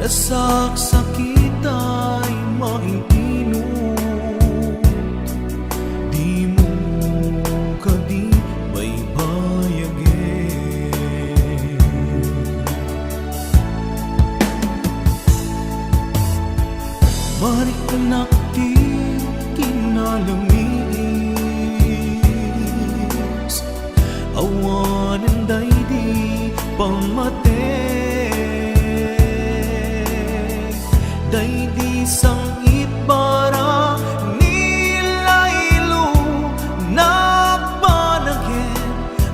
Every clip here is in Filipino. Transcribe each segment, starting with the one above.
Nasaksakit ay maiinot, di mo kadi baybayagin. Balik anak di kinalamis, awanan day di pamate. Day di sangit bara nilaylo nagpanagin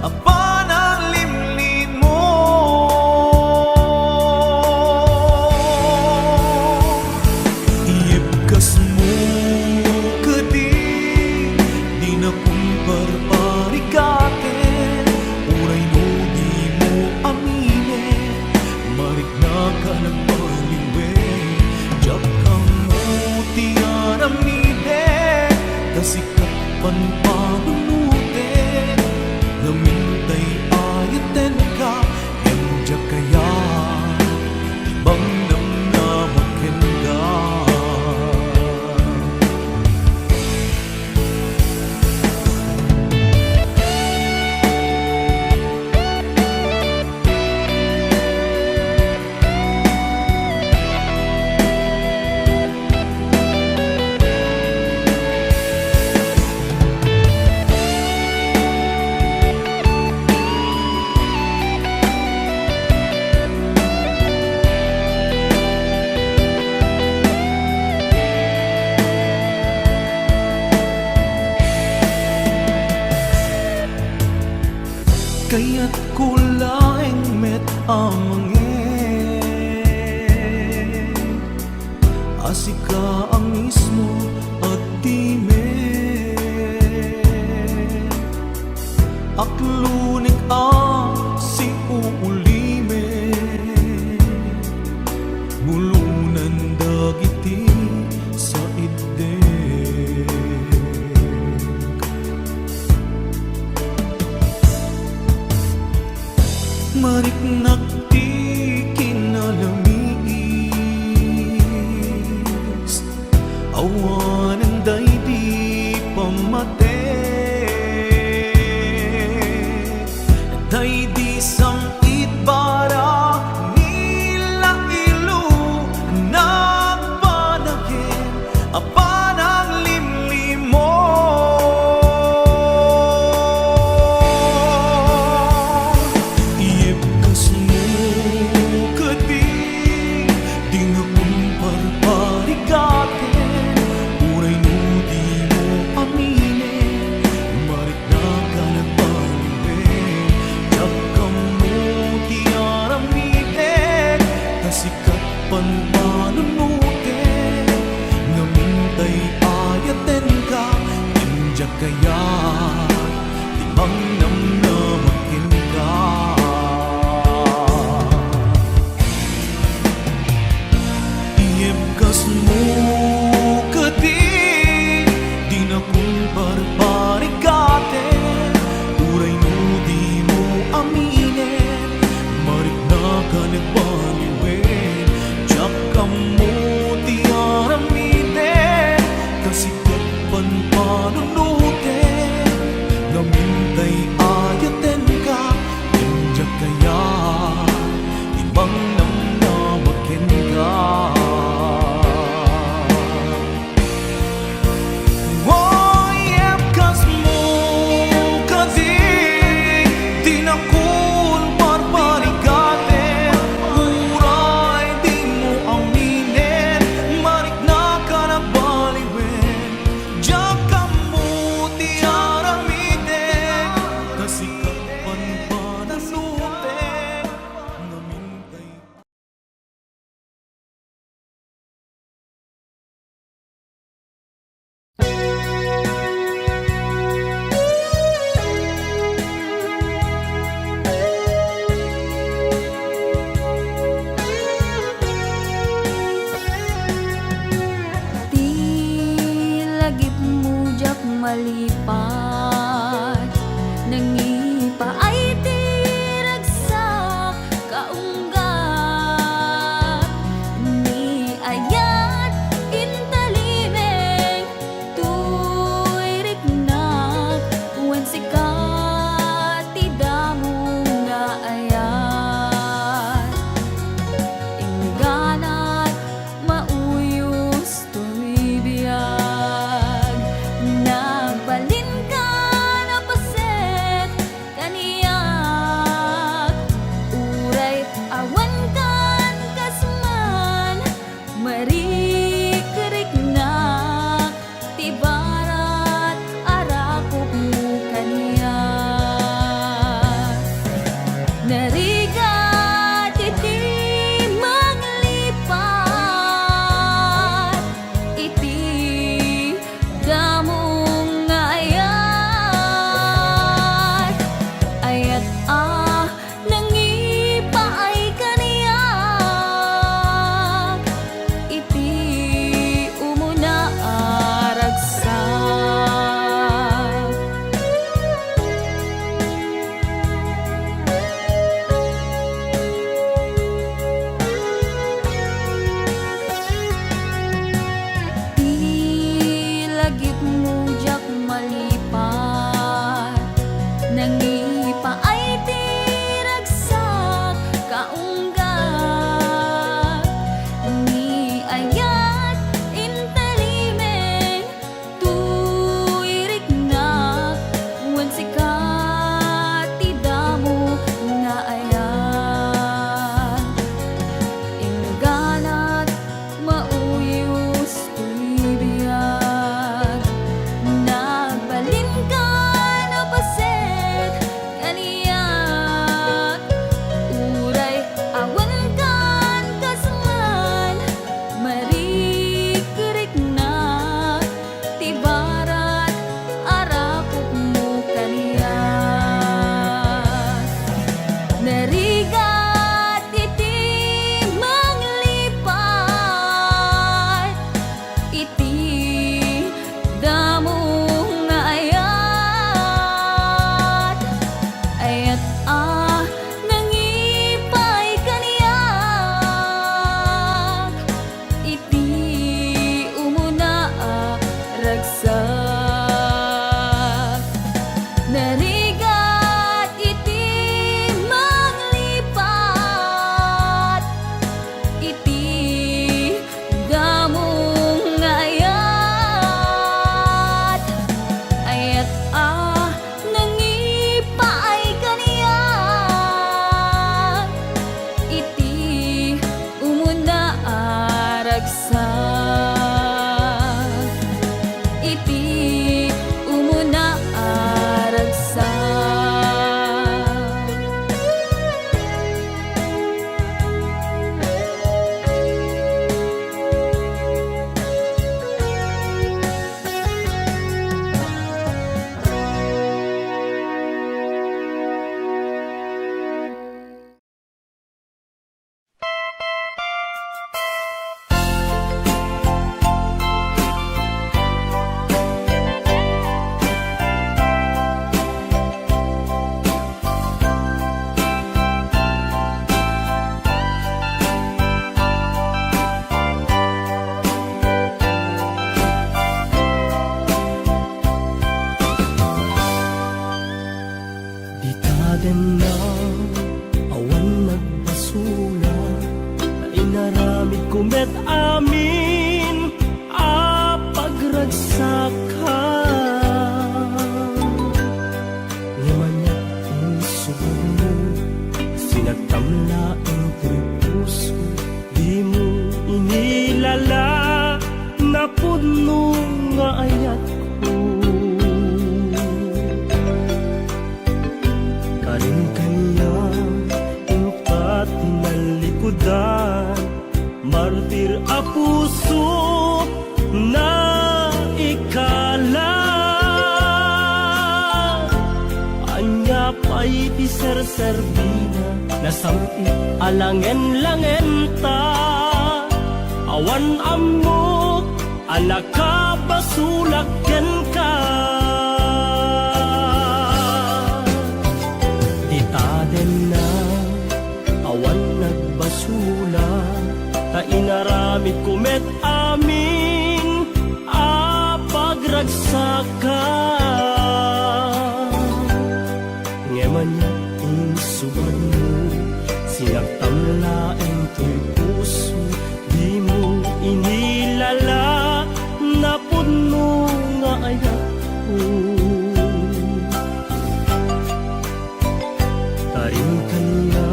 apan ang limlim mo. Iibkas mo kadi di na kumparparikatin, uray no di mo aminin, marik na ka nagpaliwin. Diyak kang mutiaramide, kasikat panpanunute, namintay ayaten ka, yang diyak kaya ibang namnamakin ka. Kaya't kulaing met amangin, asika ang mismo at dime, aklunik ang si uulime, bulunan dagiti sa ide. Marik nakti kinalamis, awanan day di pamate. Day di sangit bara nilaylo nagpanagin apan ang limlim mo. Sikat panpanunute, namintay ayaten ka, indya kaya timang namnamakin ka. Iibkas mo kadi di na kumparparikatin, uray no di mo aminin, marik na ka nagpaliwin. Kamutiaramide, kasikat panpanunute, namintay ayaten ka, indya kaya ibang namnamakin ka. Iibkas mo kadi di na kumparparikatin, uray di mo aminin, marik na ka nagbaliwin. Diyak kang mutiaramide, kasikat panpanunute, namintay inaramid ko met amin a pagragsakan. Ngimanya insubad mo, sinagtamla ang puso, di mo inilala na puno nga ayat ko. Karin kanya ingkat tinalikudan, martir a puso na ikala. Anya pa'y ti serserbina, nasamit alangen-langen ta. Awan amok, anak ka basulaken ka. Ditaden na, awan nagbasula, ta inaramid ko met amin a pagragsakan. Ngeman niya insubad mo, sinagtamla ang tuy puso, di mo inilala na puno nga ayat ko. Tarin kanya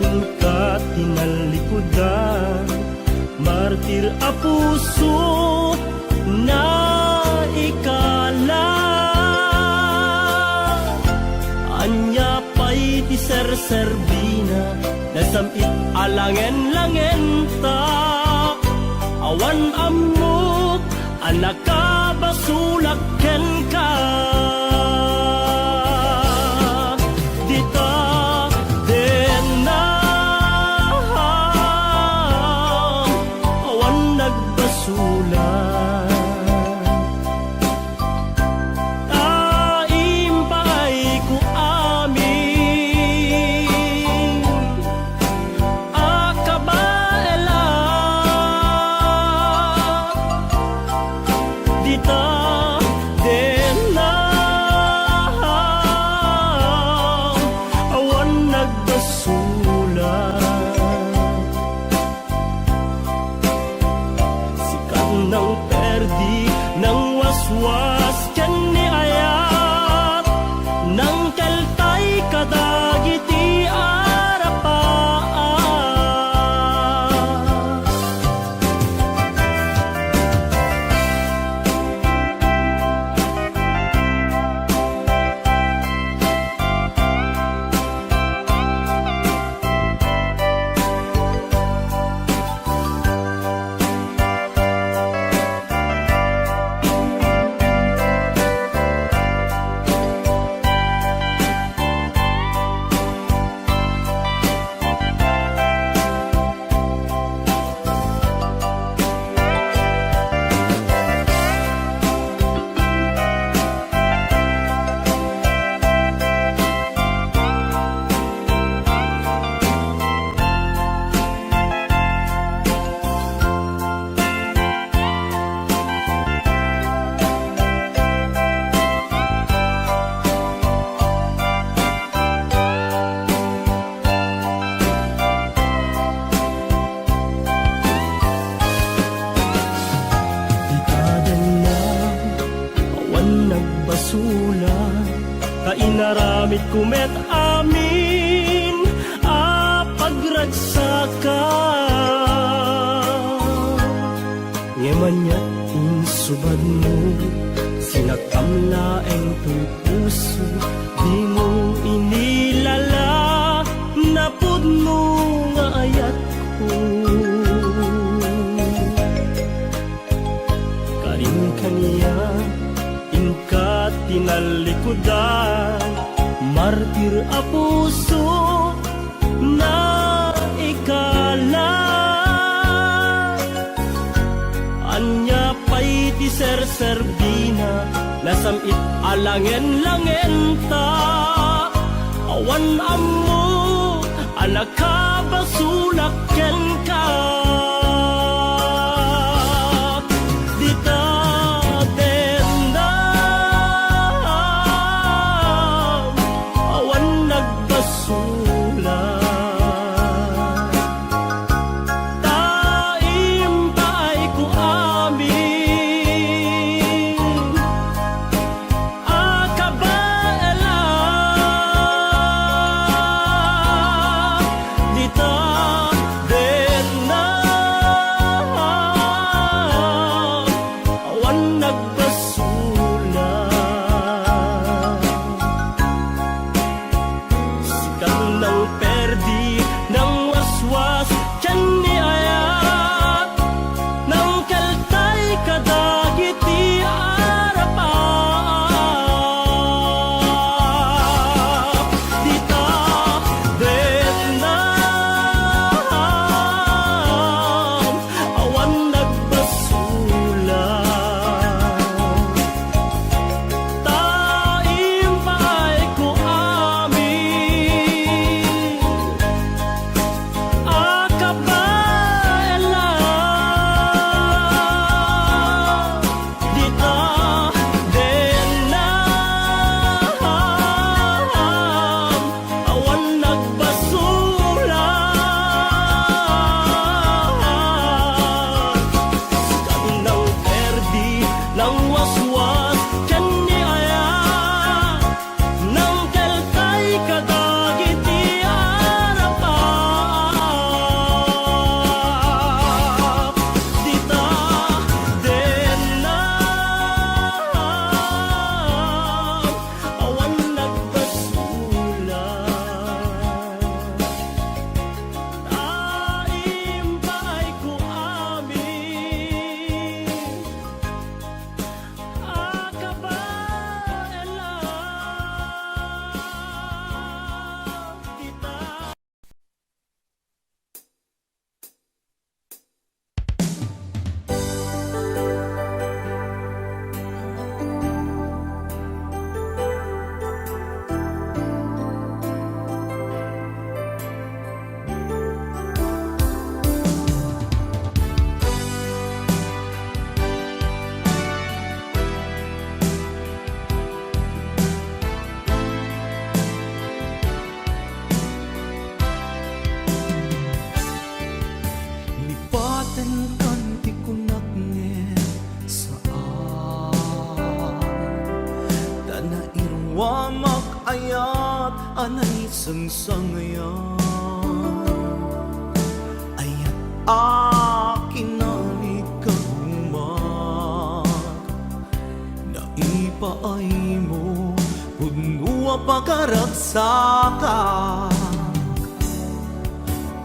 ingkat tinalikudan, martir a puso na ikala. Anya pa'y ti serserbina, nasamit alangen-langen ta. Awan amok, anak ka basulaken ka. Dita den na, awan nagbasulan. Was kan ni ayat nang kaltay kadagiti arapaan. Kainaramid ko met amin a pagragsakan. Ngemanyat insubad mo, sinagtamla ang tuy puso, di mo inilala na puno nga ayat ko. Karin kaniya ingkat tinalikudan, martir a puso na ikala. Anya pa'y ti serserbina, nasamit alangen-langen ta. Awan ammo, anak ka basulaken ka. sangsangayan ay akin na ikagumat na ipaay mo puno pagkaragsakan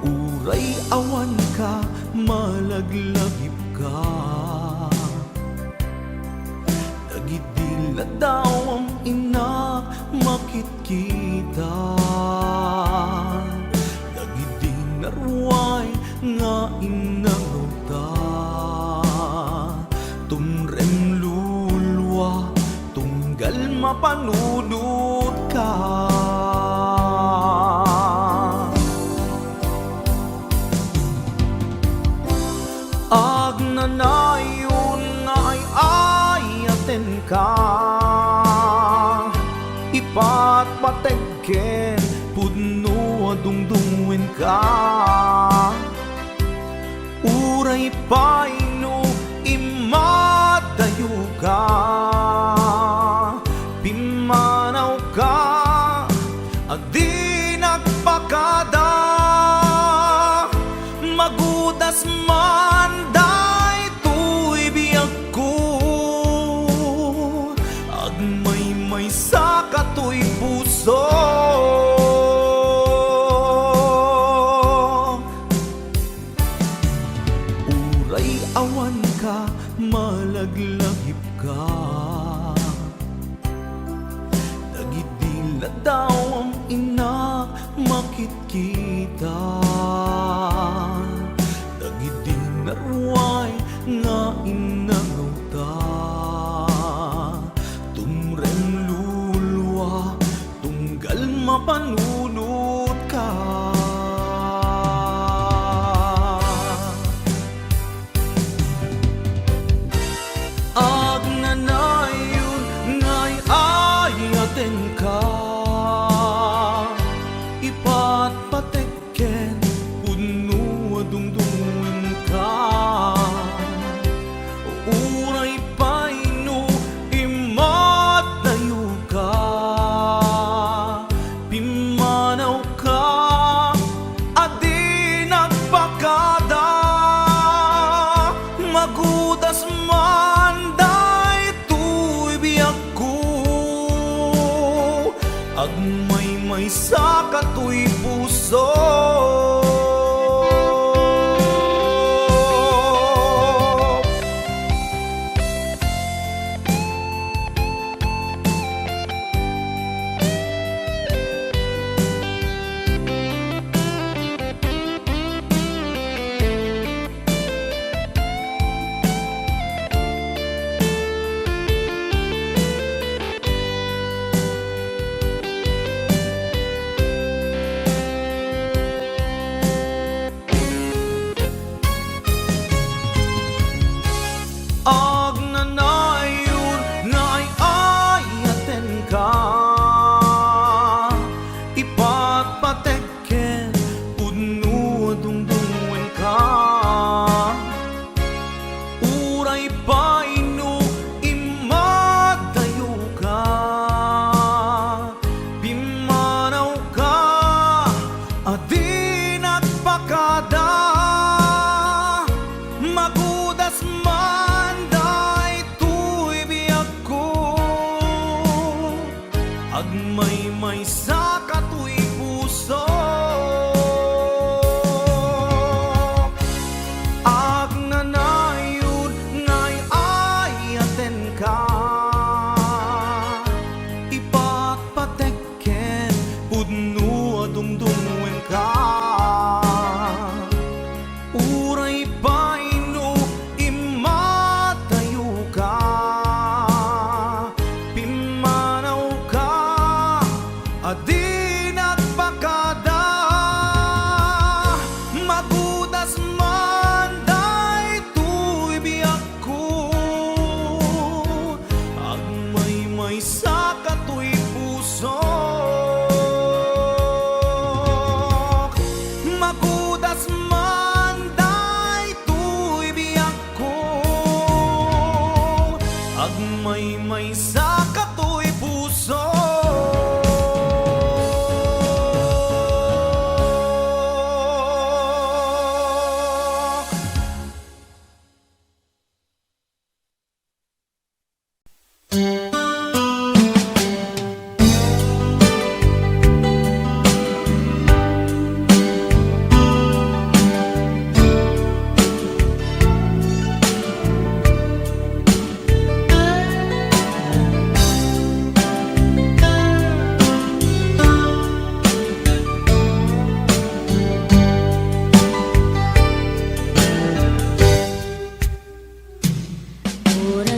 uray awan ka malaglagip ka nagidila daw ang ina makitkita nagidinarway nga inangota tumrem lulwa tunggal mapanunod ka agnanayon nga ay ayaten ka ipat pategken pudno adungdungwen ka uray paino imadayo ka pimanaw ka adi nagpakada magudas man day tuy biyag ko agmay sa katoy puso uray awan ka malaglagip ka nagidila daw ang ina makitkita nagidinarway nga inangauta tumrem lulwa tunggal mapanunod ka agnanayon nga'y ayaten ka ipat patekken puno adungdungwen ka uray paino imadayo ka pimanaw ka adi nagpakada magudas man day tuy biyag ko agmay sa katoy puso agnanayon nga'y ayaten ka ipat patekken puno adungdungwen ka uray paino imadayo ka pimanaw ka adi nagpakada magudas man day tuy biyag ko agmay sa katoy puso agnanayon nga'y ayaten ka ipat patekken pudno adungdungwen ka uray paino imadayo ka pimanaw ka adi nagpakada magudas man day tuy biyag ko agmay sa katoy puso magudas man day tuy biyag ko agmay sa katoy puso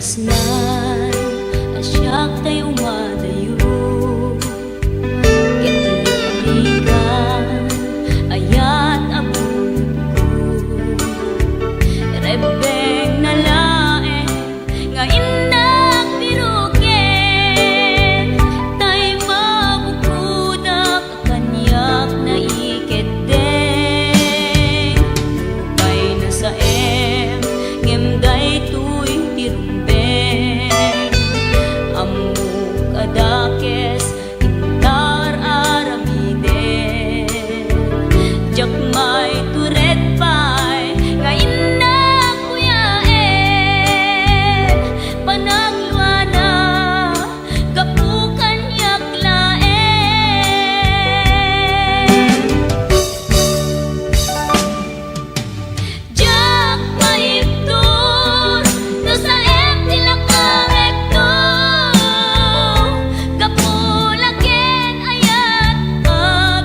pusnan asyak tayo madayo kitlikan ayat abun ko rebeng na lae nga indak biruken tay mabukudak kanyak na iketdeng lupay na sa ngemday tuy tirumbeng amuk adakes intar aramiden jakmay turet pay nga indak kuyaen panagluana kapukan yaklaen jak maiptur no sa tilakarekto kapulaken ayat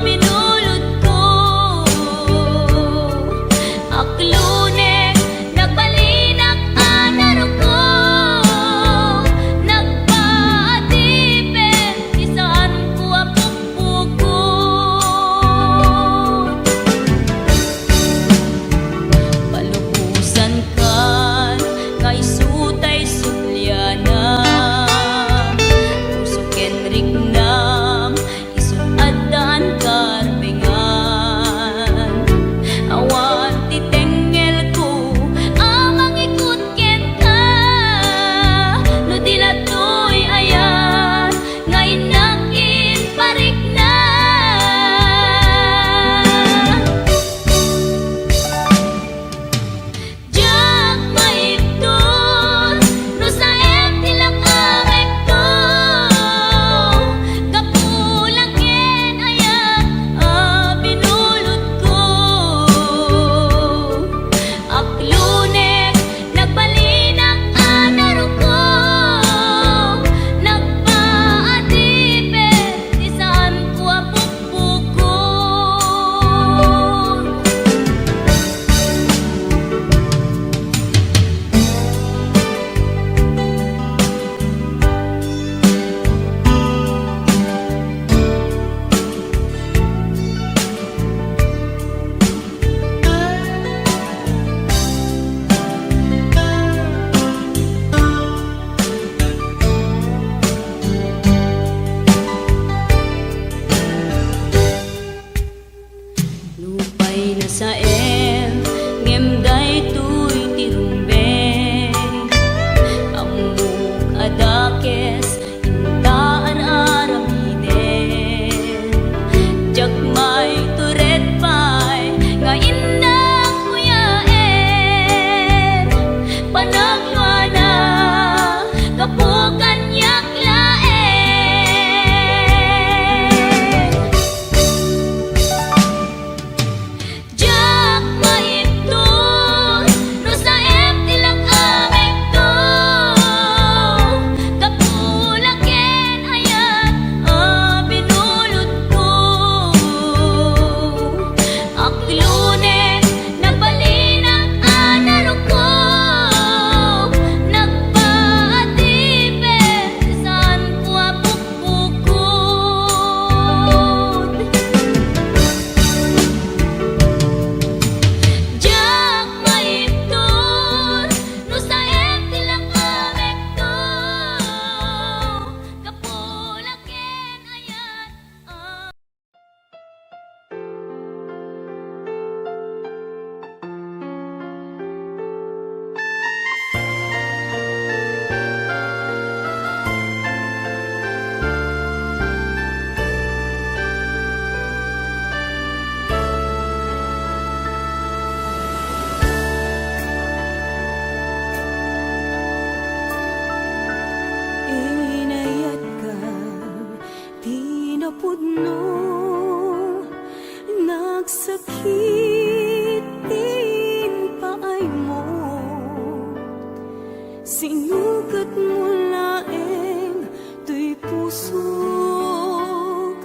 binulod ko aklunek nagbalinak anaro ko nagpaatipin isaan ko apukpukon palubusan kan nga isutay sulyana usuken rignam isut adan karbengan awan titengel ko amang ikut ken ka no dilatoy ayan nga inakin parik na jak maiptur no sa tilakarekto kapulaken ayat binulod ko aklunek nagbalinak anaro ko nagpaatipin isaan ko apukpukon lupay na sa ngemday tuy tirumbeng amuk adakes intaan aramiden jakmay turet pay nga indak kuyaen panagluana kapukan yaklaen jak maiptur no sa tilakarekto kapulaken ayat binulod ko aklunek nagbalinak anaro ko nagpaatipin isaan ko apukpukon jak maiptur no sa tilakarekto kapulaken ayat inayat ka di napudno nagsakitin paay mo sinugat mo laeng tuy pusok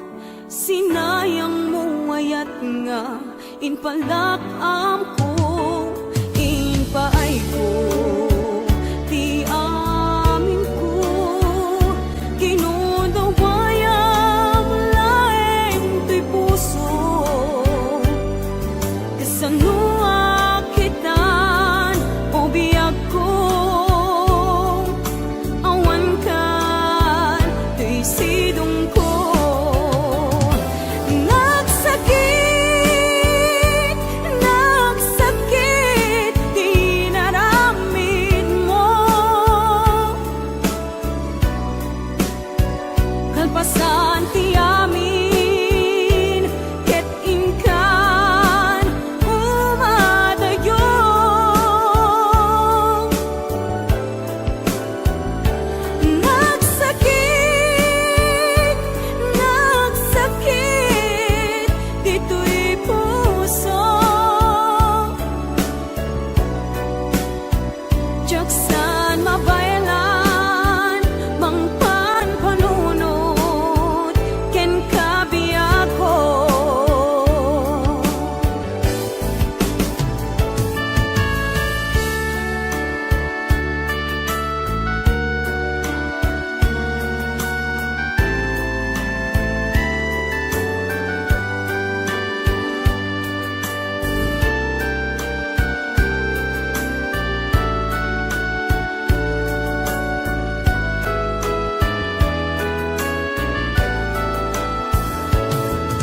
sinayang mo ayat nga inpalakam ko inpaay ko ti kasanua kitan o biyag ko awan kan tuy sidong ko nagsakit di naramid mo kalpasan ti amin ket ingkan umadayo nagsakit dito'y puso jaksan mabayalan mangpan panunot ken kabiyak ko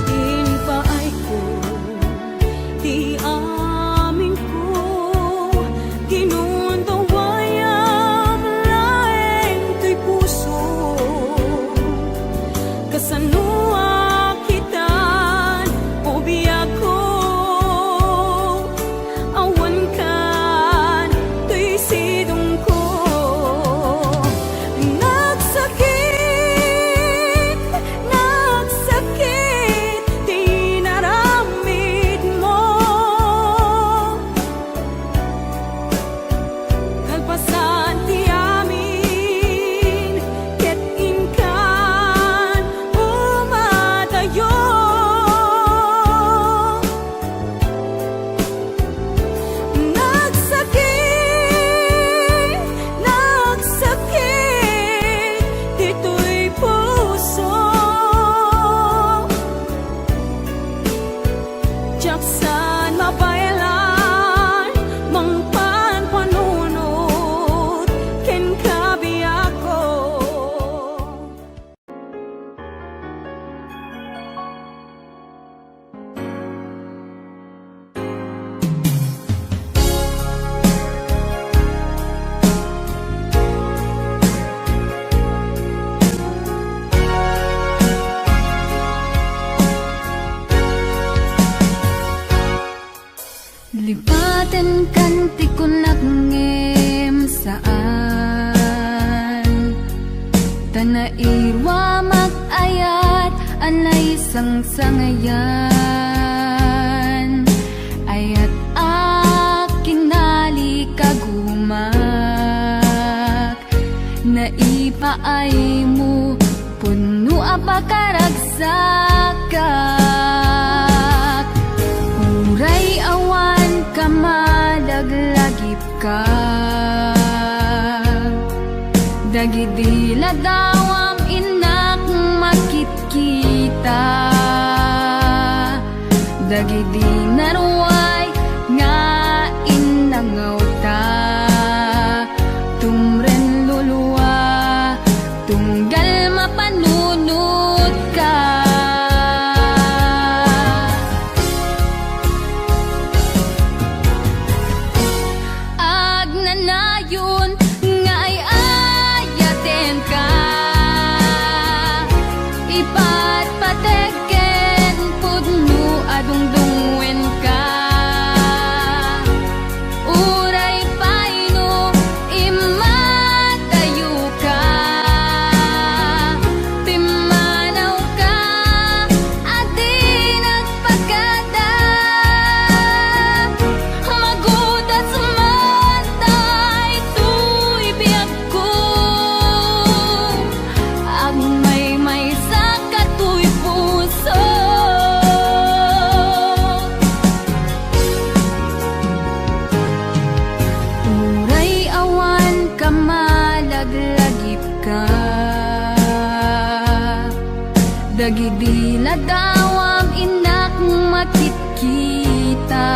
Inpaay ko, di amin ko, ginundawayam laeng to'y puso. Kasanua kitan o biyag ko, awan kan to'y sidong ko. Nagsakit, di naramid mo kalpasan ti amin ket ingkan umadayo nagsakit dito'y puso jaksan mabayalan mangpan panunot ken kabiyak ko lipaten kanti ko nagngem saan tanairwa magayat anay sangsangayan ayat akinali kagumak naipaay mo puno apakaragsakat uray awan ka madaglagip ka dagidila dawam inak makitkita dagidi naruay nga inangaw ta tumren luluwa tunggal mapanunot ka agnanayon nga ay ayaten ka ipatpateken pudno adungdungwen ka uray paino imatayo ka pimanaw ka adi nagpagada magudas matay tuy biyag ko ang may sa katuy puso uray awan ka malaglagip ka dagidi na dawam inak makitkita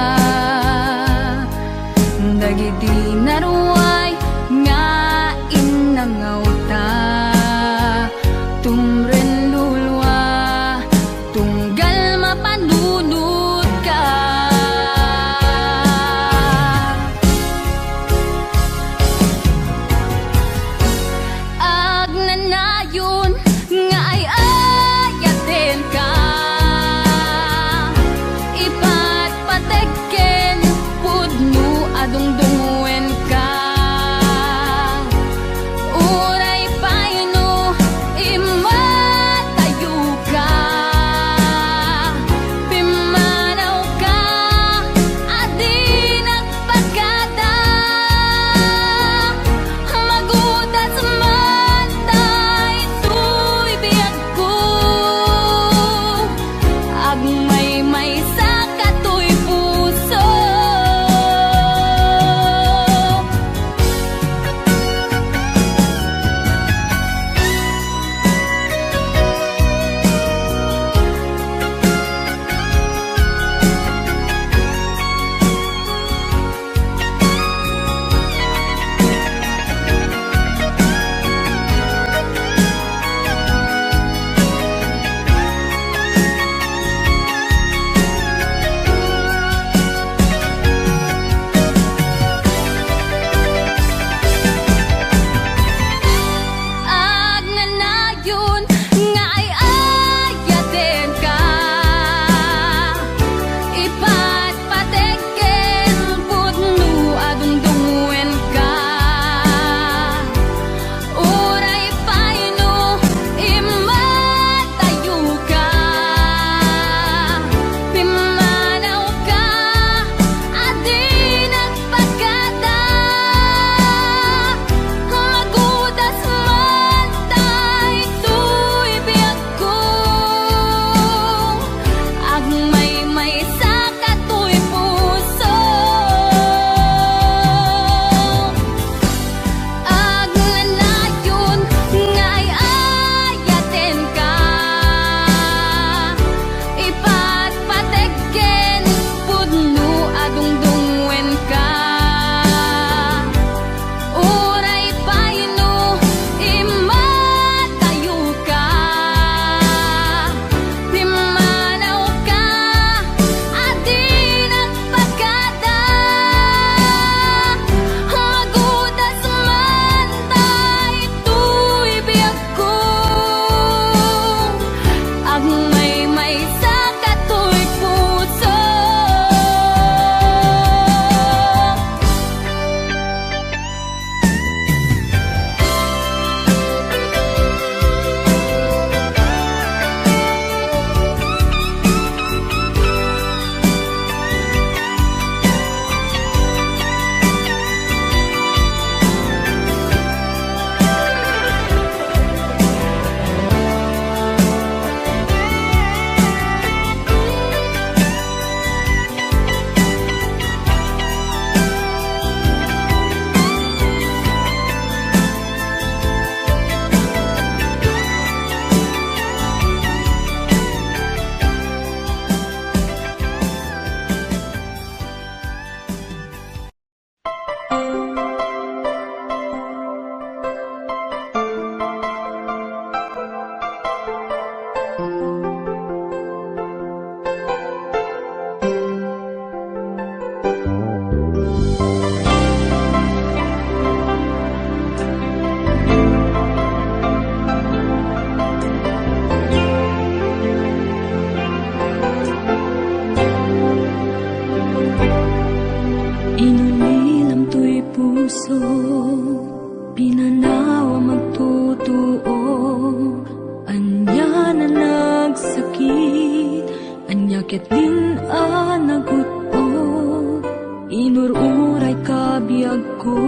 Inururay ka biyag ko,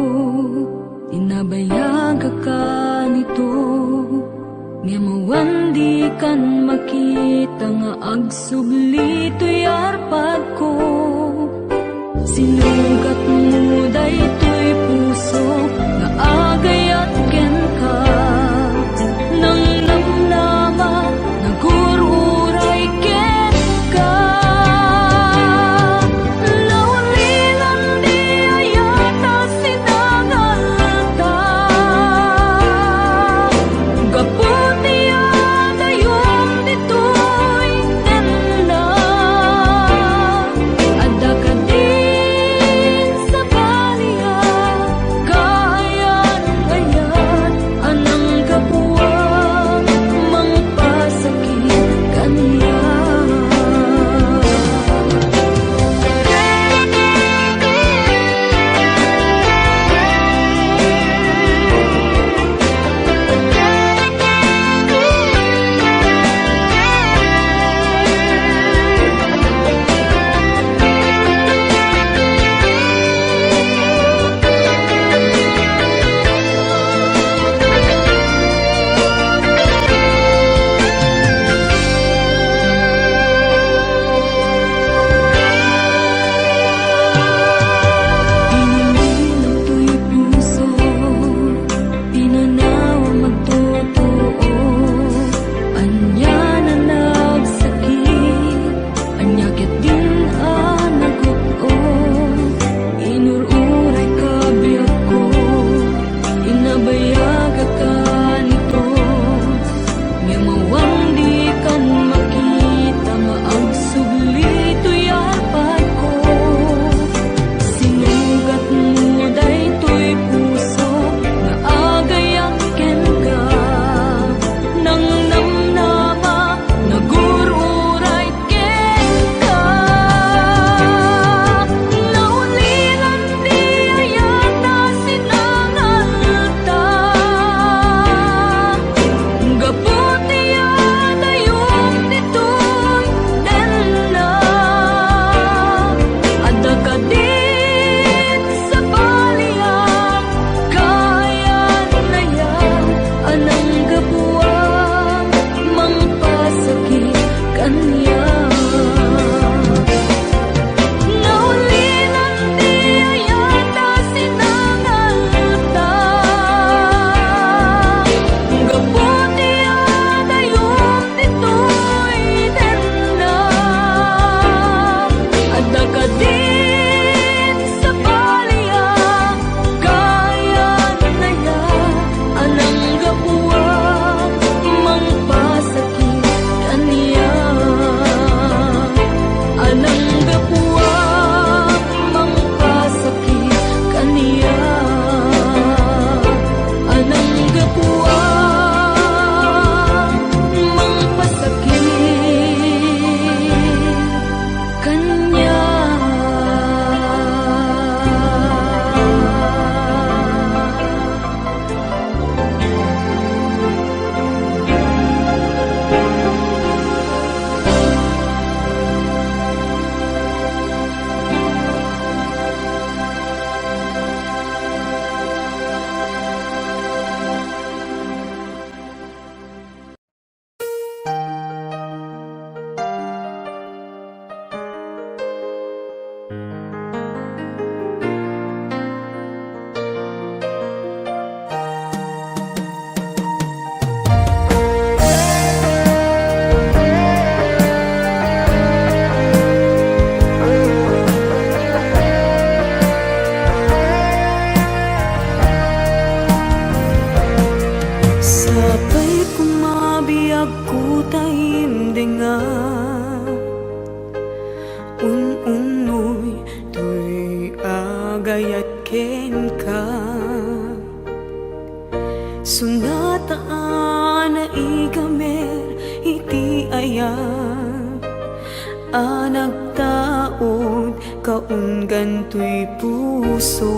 inabayag ka nito. Nga mawandi kan makita nga agsubli to'y arpad ko. Sinugat mo daytoy puso nga agayat ken ka. Nang namnama nagururay ken ka. Laulilan di ayata sinangalta. Gaputi adayon ditoy tenda. Ada ka din sa baliya, kayan-ayan anang kapuwang mangpasakit kaniya. Pinililang to'y puso, pinanawa magtotoo. Anya na nagsakit, anya ket din naguto. Inururay ka biyag ko, inabayag ka nito. Nga mawang di kan makita nga agsubli to'y arpad ko. Sinugat mo daytoy puso nga agayat ken ka. Nang namnama nagururay ken ka. Naulilan di ayata sinangalta. Gaputi adayon ditoy tenda. Ada ka din sa baliya, kayan-ayan anang kapuwang mangpasakit kaniya. Naulilan di ayata sinangalta. Gaputi adayon ditoy tenda. Ada ka din sa baliya, kayan-ayan anang kapuwang mangpasakit kaniya. Anang kapuwang mangpasakit kaniya. Anang kapuwang mangpasakit kaniya. Sabay kumabiyag ko taimdinga. Unoy to'y agayat ken ka. Sunataan na igamer iti ayat. Anagtaod kaunggan to'y puso.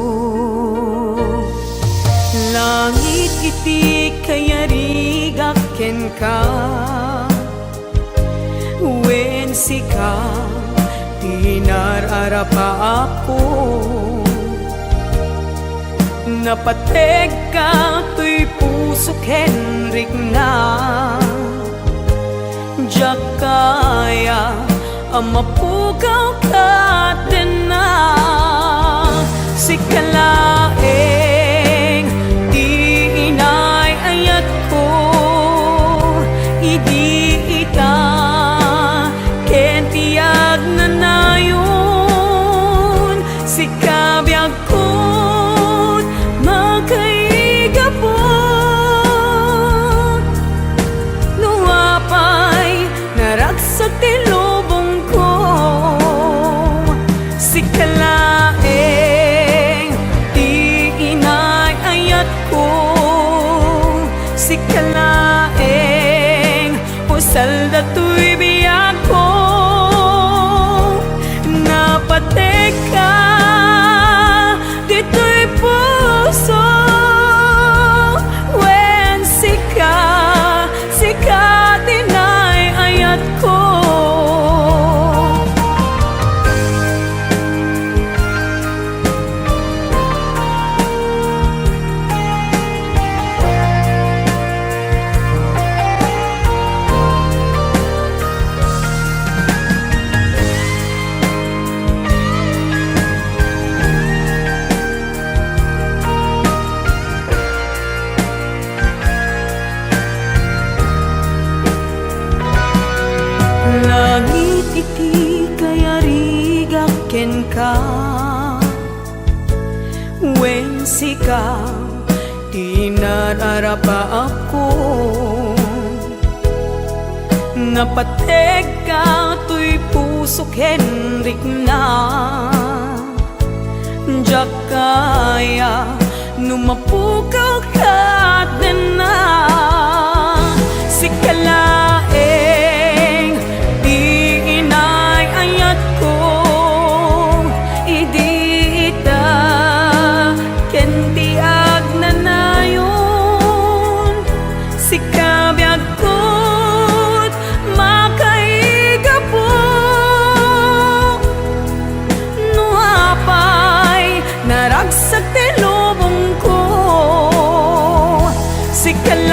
Langit iti kayarigak ken ka. Wen sika tinararapa ako. Napateg ka tuy puso Henrik na Jakaya amapukaw ka din na Sikalaeng di inay ayat ko Idi ita kentiyag na nayon Sikabiyag ko magkaigabot Nuwapay naragsak ti lubong ko Sikalaeng di inay ayat ko Sikalaeng usal dato'y biyak ko Napateg ka dito'y puso When sika dinay ayat ko Langit iti kayarigak ken ka Wen sika di nararapa ako Napateg ka tuy puso Henrik na Jakaya numapukaw ka din na Sikalaeng di inay ayat ko Idi ita kentiyag na nayon Sikabiyag ko't makaigabot Nuapay naragsak ti lubong ko Sikalaeng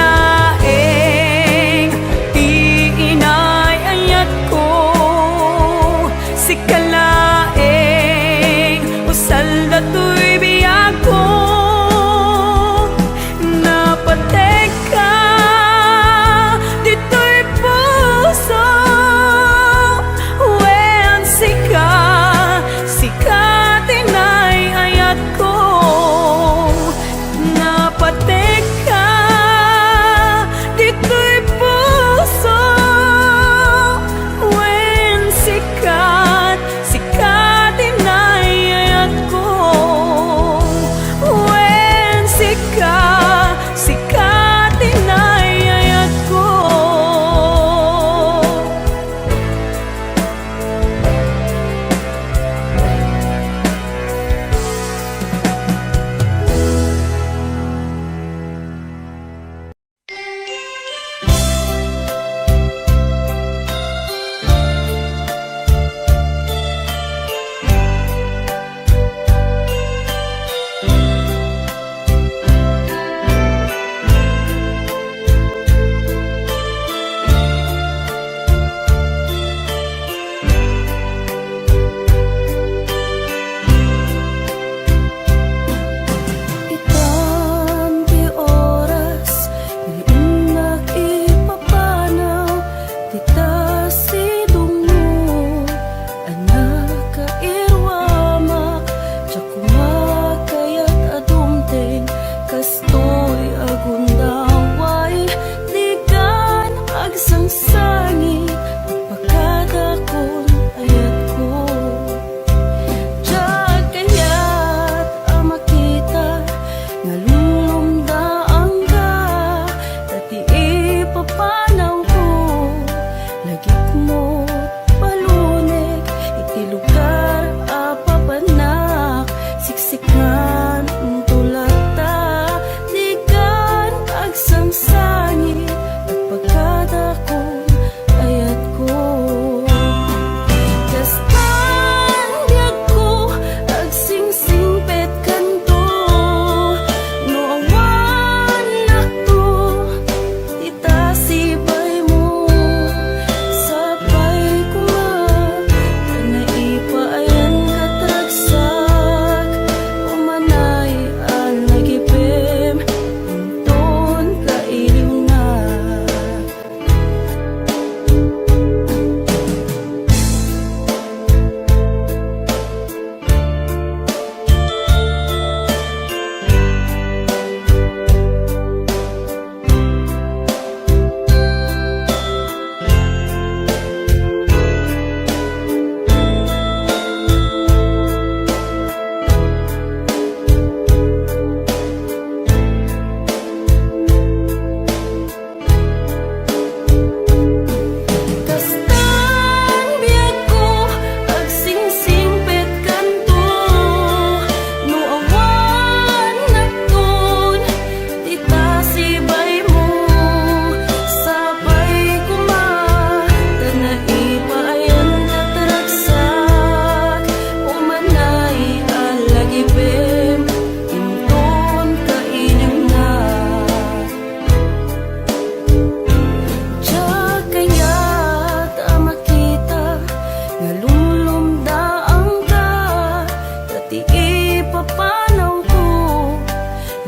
papanaw ko.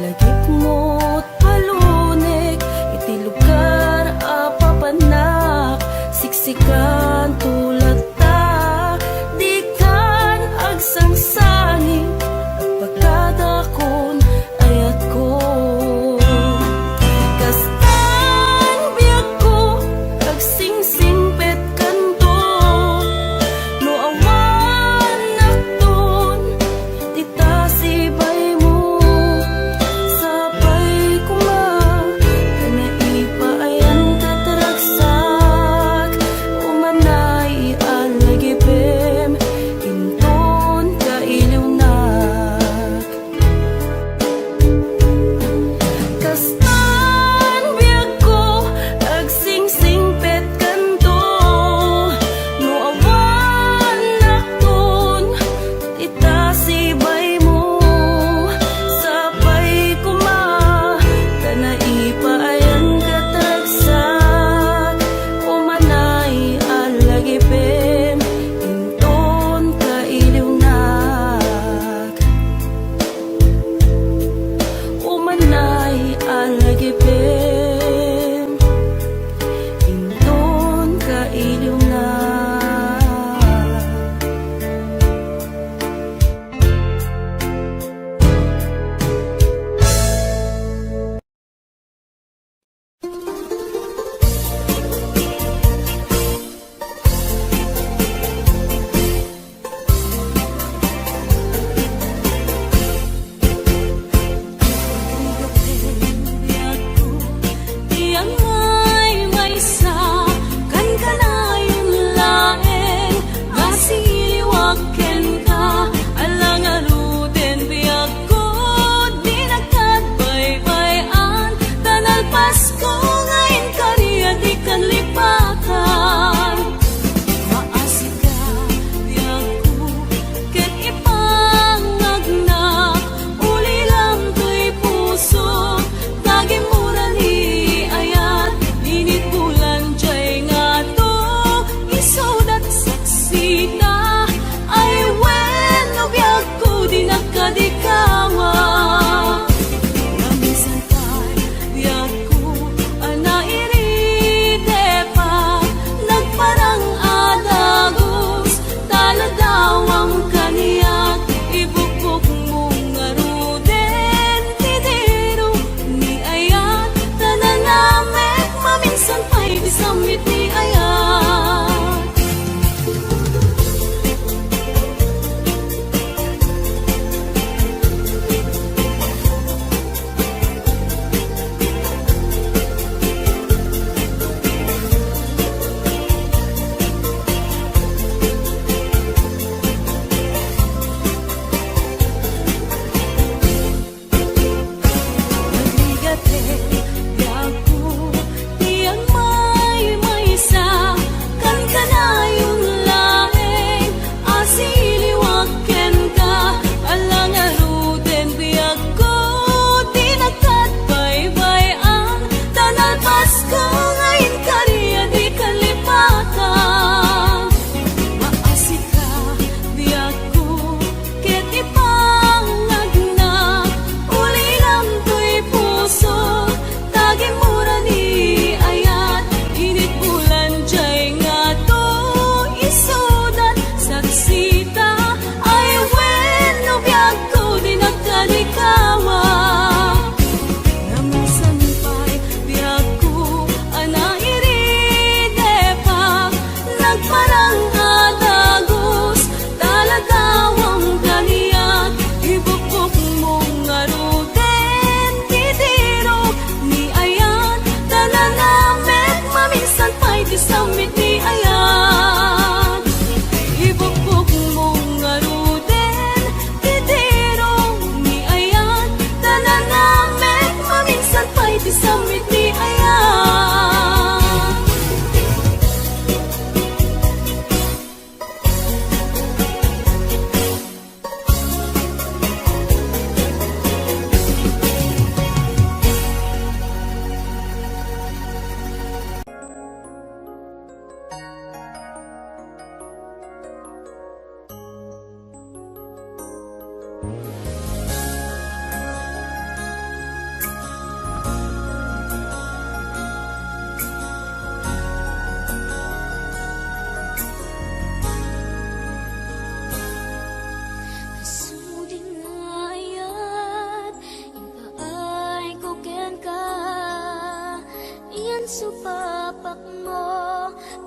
Lagip mo't palunik, iti lugar apapanak. Siksikan tulad ta, di kan agsangsangin, pagkadakon ayat ko. Kastan biyak ko, agsingsingpet kanto, no awan nakton, di ta si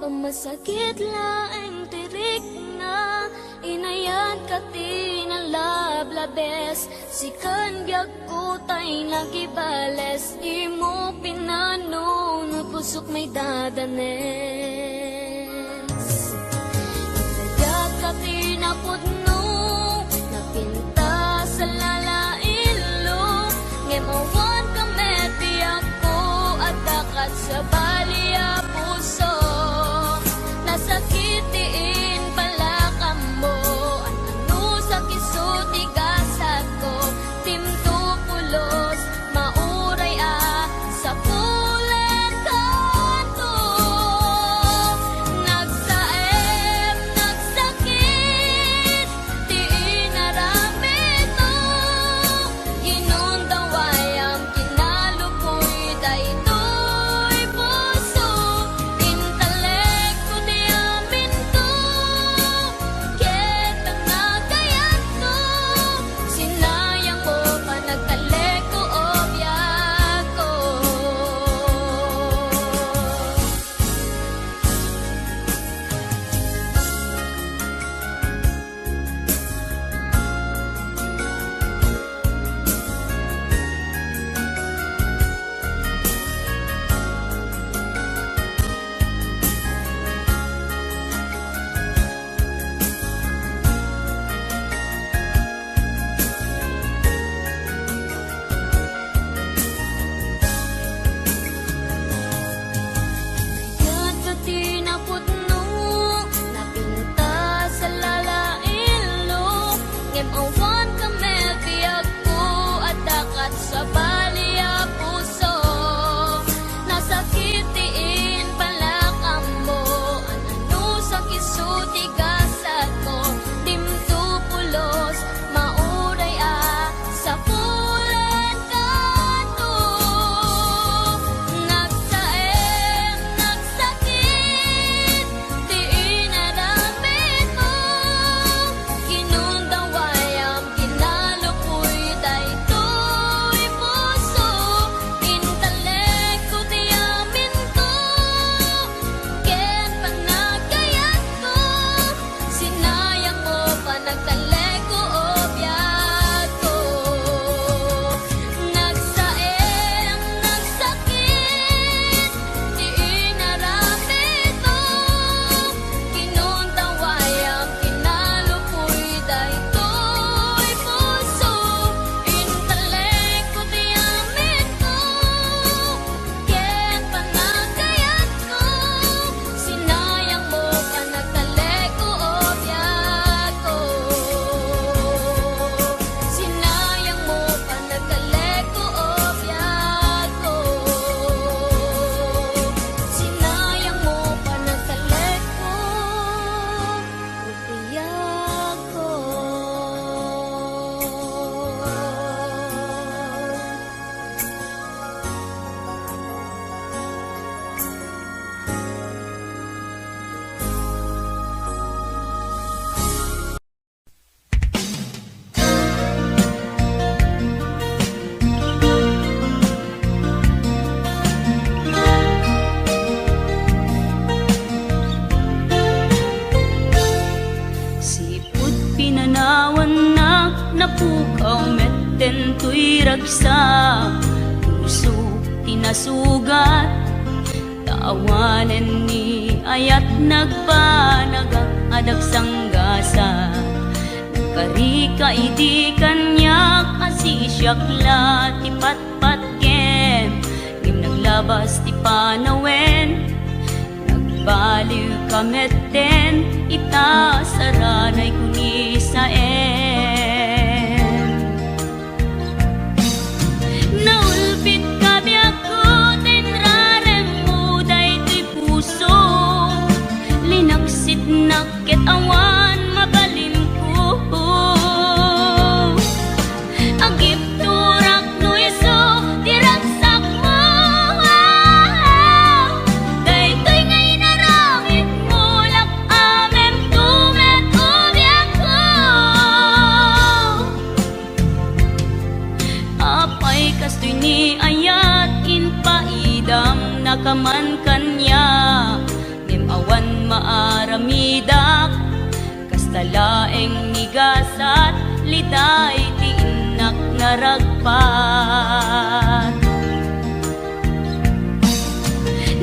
Masakit laeng tirik na inayan ka tinalablabes. Sikan biag ko tay nagibales. Imo pinano no pusok may dadanes. Inayat ka tinapudno napinta sa lalailo. Ngemawan ka meti ako at dakat sa balia puso. Nasakitiin pala ka mo. Ano sa kisuti gasat ko. Timto pulos, mauray sa pulen kanto. Nagsaem, nagsakit, di inaramit mo. Inundaway ang kinalupoy daytoy puso. Intelekto di amin to, ket ang nagayat ko. Sinayang mo pa nagtaleko o biyak ko. Yan ka tinapudno, napinta sa lalailo. Ngemawan ka mebiyag ko at dakat sa balia puso. Nasakitiin pala ka mo. Ano sa kisuti gasat ko. Dimto pulos, mauray sa pulen kanto. Nagsaem, nagsakit, di inaramit mo. Inundaway ang kinalupoy daytoy puso. Intelekto di amin ko, ket panagayat ko. Sinayang mo pa nagtaleko o biyak ko. Nagsaem, nagsakit, di inaramit mo. Kinundaway ang kinalupoy daytoy puso. Intelekto di amin ko, ket panagayat ko. Sinayang mo pa nagtaleko o biyak ko. Sinayang mo pa nagtaleko o biyak ko. Sinayang mo pa nagtaleko o biyak ko. Siput pinanawan na napukaw metten tuy ragsa. Puso tinasugat, taawanen ni ayat nagpanagak adag sanggasa. Karika idi kanyak asisyakla ti patpatken. Ngim naglabas ti panawen, nagbaliw kametten ita saranay kuni saen. Naulpit ka biyak ko tinrarem mo daytoy puso. Linaksit nakit awan mabalin ko. Agip turak no iso diragsak mo. Daytoy ngay naramit mo lak amem tumet ubiyak ko. Apay kastoy ni ayat in paidam nakaman kanya. Ngem awan maaramidak kastalaeng nigasat liday tiinak naragpat.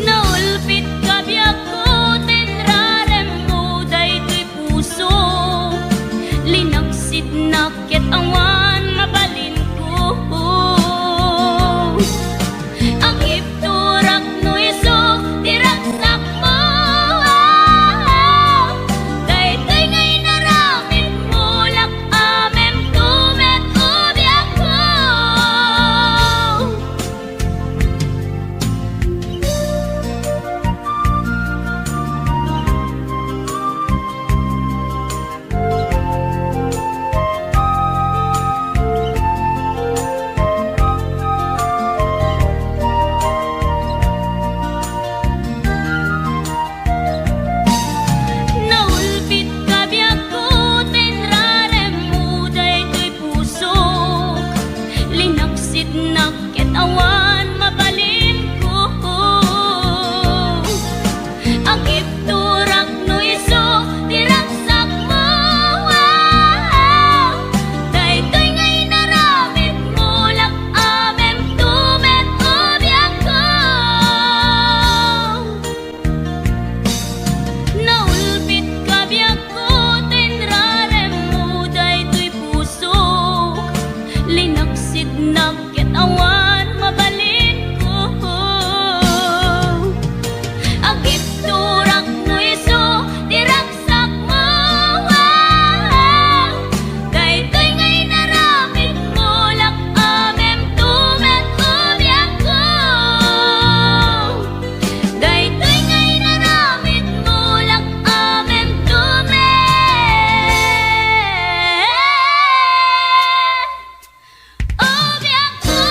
Naulpit kabiyak ko tenrarem mo daytoy puso, linaksid nakit awan mabalin ko. Ang ipturak no iso tiraksak mo, daytoy ngay naramit mo lak amem tumet ubiyak ko. Naulpit kabiyak ko tenrarem mo daytoy puso, linaksid nakit awan mabalin ko. Ang ipturak no iso tiraksak mo, daytoy ngay naramit mo lak amem tumet ubiyak ko. Naulpit kabiyak ko tenrarem mo daytoy puso, linaksid nakit awan mabalin ko. Ang ipturak no iso tiraksak mo, daytoy ngay naramit mo lak amem tumet ubiyak ko. Daytoy ngay naramit mo lak amem tumet ubiyak ko.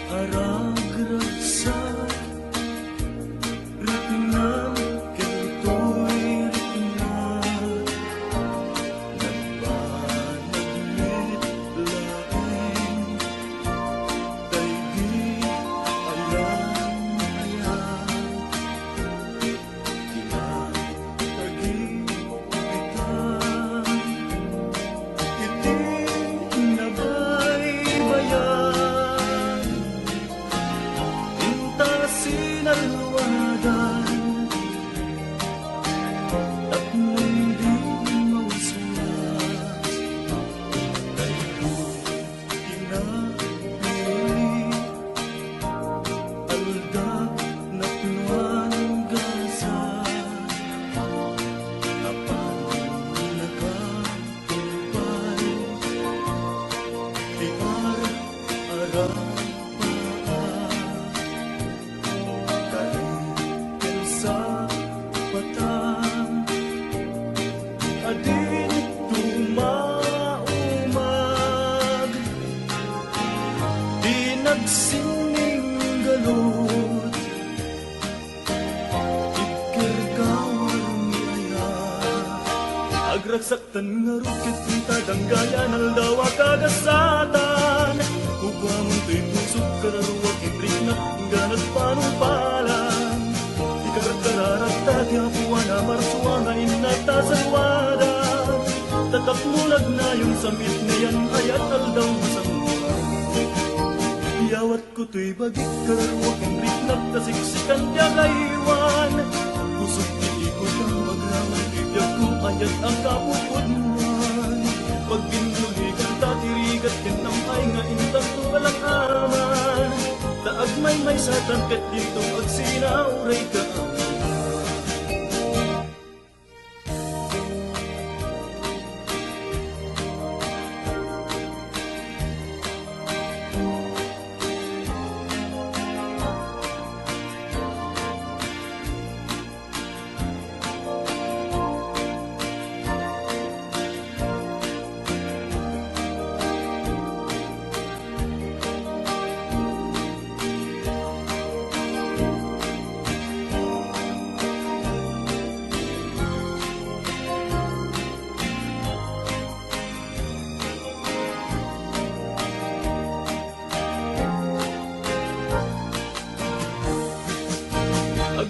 Arag-ragsak Ritinam Kento'y ritinam Nagbanagmit laing Daydi alam niya Kinatagi kita Iti nabaybayan Inta sinalwadan At hindi mausulas Dahil kinapili Alda na pinuanggasan Apan nakapupay Di ara-arapaan Kahit sa patang Adin tumaumag Di nagsining galot Ikirkawar niya Agraksaktan nga rukit kita Danggayan aldawa kagasatan Huwamon to'y pusok kararuwag Ibrik na ganat panumpalan Ikagagkararat tati hapuan na marsuan na inatasalwadan Tatak mulag na yung samit na yan ayat aldaw masamwa Iyawat ko to'y bagik kararuwag Ibrik na tasiksikan tiyagaywan Kusog iikot ang magraman Bibiyag ko ayat ang kapupudmuan Pag binuligan tatirigat kinamay nga intang walang aman Taag may sa tangkat dito ag sinauray ka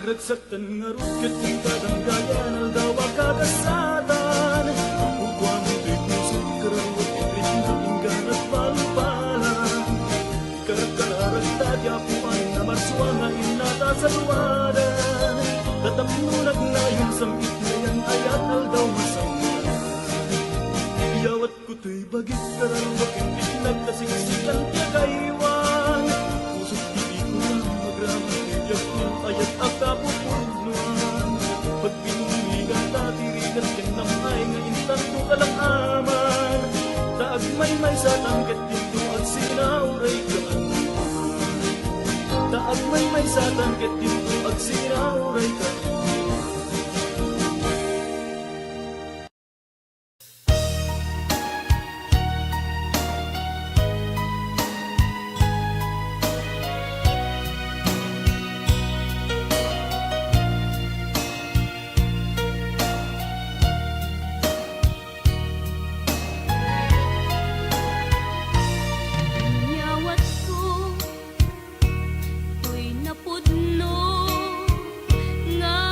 Nagragsaktan nga rukyat yung kadanggayan Aldaw akakasatan Ugwa mo to'y puso Karawat itrit na inggan at palupalan Karakkararagtad yapuan na marswa nga inata sa luwadan Tatapnunag na yung samit na yan ayat aldaw masama Iyawat ko to'y bagit karawat itrit na kasiksikan tiya kaiwan Pusot hindi ko na magraman tiyak kung ayat akapupunuan Pag pinuligan tatirigan kang namay nga intan ko kalakaman Taag may sa tangkat dito at sinauray ka Taag may sa tangkat dito at sinauray ka Nyawat ko, to'y napudno nga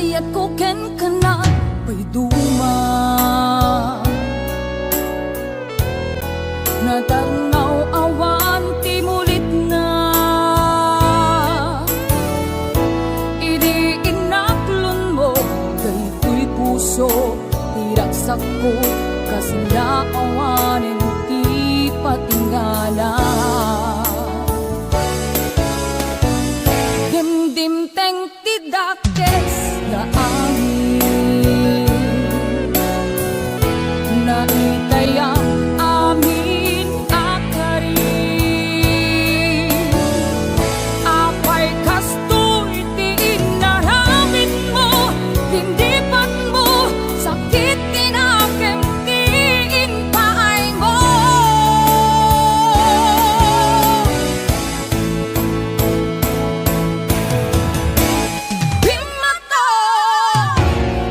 Sayat ko ken kana pa'y duma Natarnaw awan ti mulit na Idi inaklon mo Daytoy puso Tiraksak ko Kasla awanin ti patingala Dimdim teng tidakes na angin Na itayang amin akari Apay kastoy ti inaramid mo Tindipan mo sakit tinakem ti inpaay mo Bimato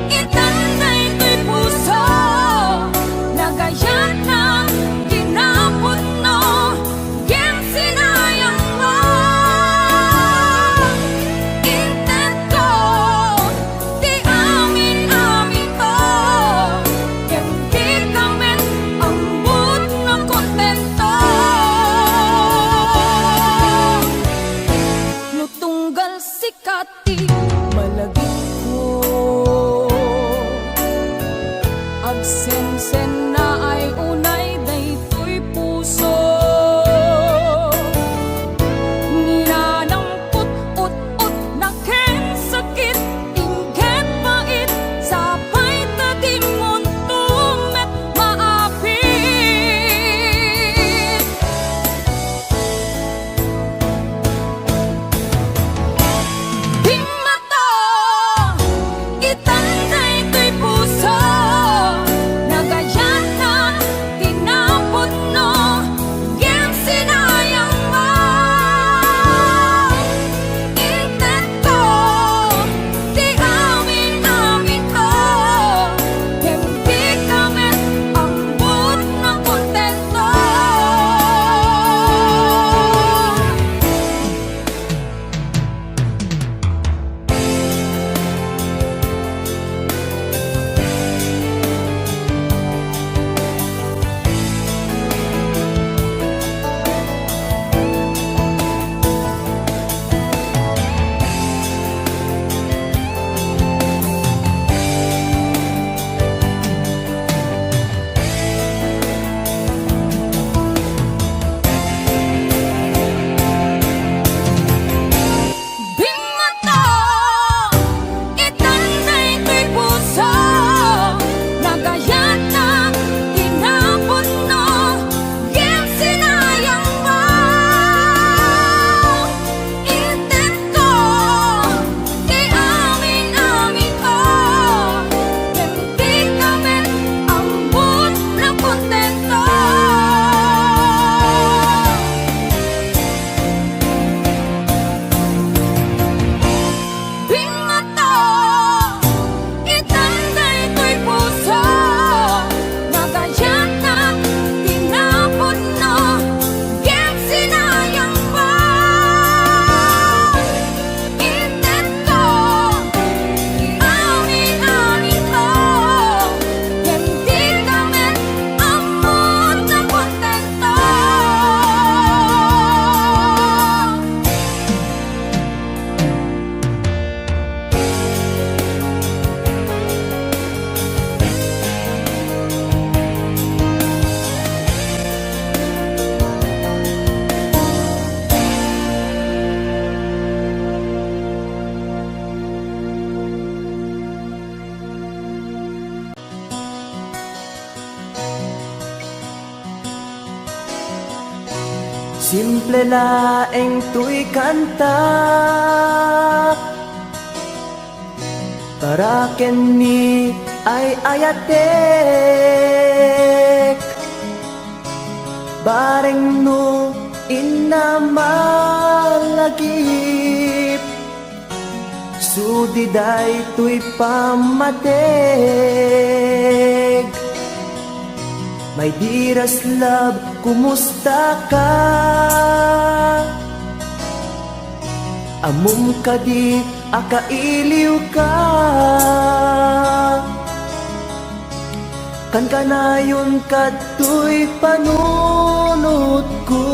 itanday to'y puso Nagayan na ginapon no Gem sinayang mo Intent ko Di amin-amin ko Gem di kamen Ambot na kontento Nutunggal sikati malagit ko Agsen-sen na ay unay daytoy puso Ninanamput ut-ut na ken sakit Ingket pait sapay tatimon tumet maapit Bimato itanday to'y puso Nagayan na tinapon no Gem sinayang mo Intent ko Di amin-amin ko Gem di kamen Ambot na kontento Bimato itanday to'y puso Nagayan na tinapon no Gem sinayang mo Intent ko Di amin-amin ko Gem di kamen Ambot na kontento Bimato itanday to'y puso Nagayan na tinapon no Gem sinayang mo Intent ko Di amin-amin ko Gem di kamen Ambot na kontento Simple laeng tuy kanta Taraken ni ay ayatek Bareng no inamalagip Sudiday tuy pamatek My dearest love, kumusta ka? Amum ka di, akailiw ka kan kanayon kato'y panunod ko.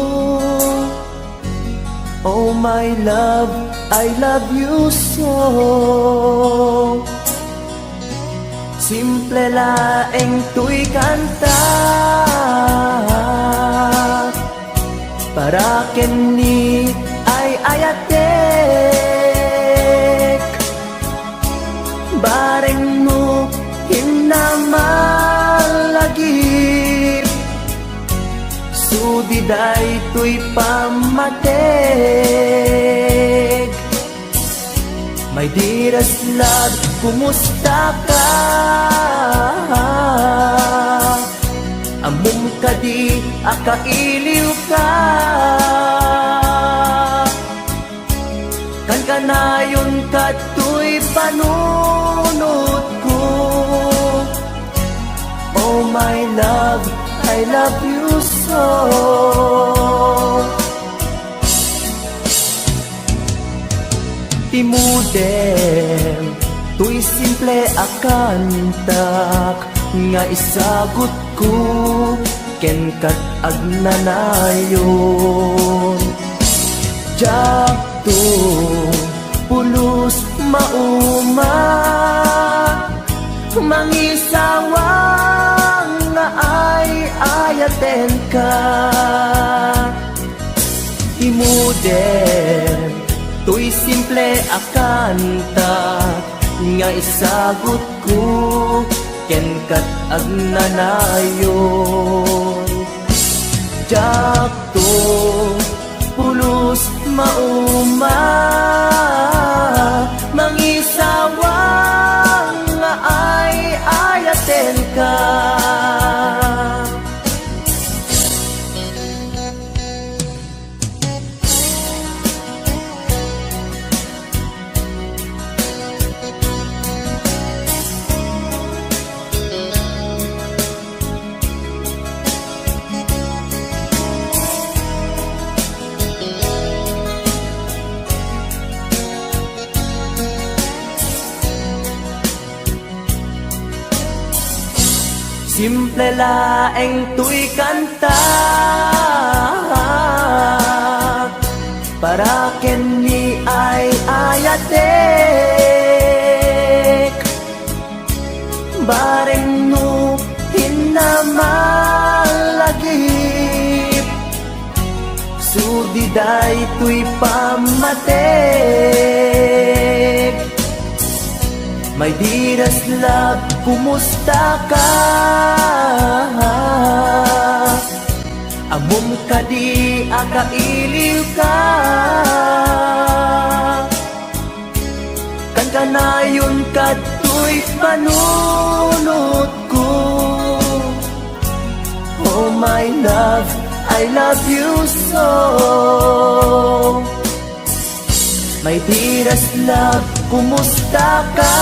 Oh my love, I love you so. Simple laeng to'y kanta para kini ay ayatek. Bareng mo hinamalagip, sudiday to'y pamatek. My dearest love, kumusta ka? Among kadi akailiw ka. Kan kanayon kato'y panunod ko. Oh my love, I love you so. Timudem, to'y simple akantak nga isagot ko ken kat agnanayon. Jakto pulos mauma, mangisawang nga ay ayaten ka. Timudem, to'y simple akanta nga isagot ko ken kat agnanayon. Jakto pulos mauma, mangisawang nga ay ayaten ka. Simple laeng to'y kanta para kini ay ayatek. Bareng no hinamalagip, sudiday to'y pamatek. My dearest love, kumusta ka? Among kadi akailiw ka. Kan kanayon kato'y panunod ko. Oh my love, I love you so. My dearest love, kumusta ka?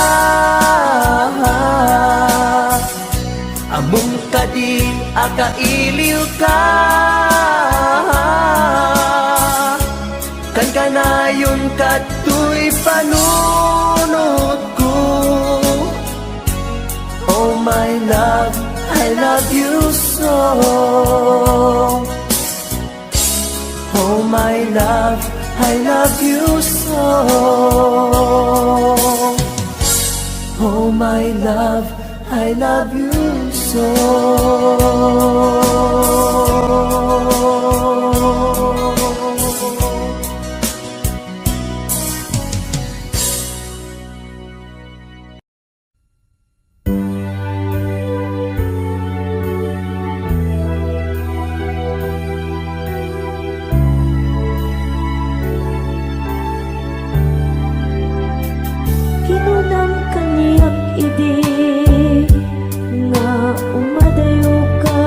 Among kadi akailiw ka. Kan kanayon kato'y panunod ko. Oh my love, I love you so. Oh my love, I love you so. Oh my love, I love you so. Kinunam kaniyak idi nga umadayo ka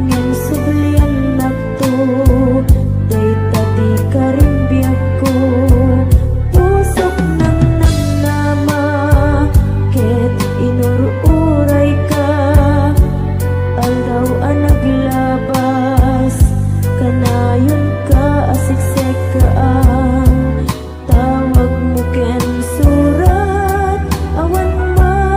ngem sublian nakto day tadi karimbiyak ko pusok nang nagnama ket inururay ka aldaw ang naglabas kanayon ka asiksek ka ang tawag mo ken surat awan man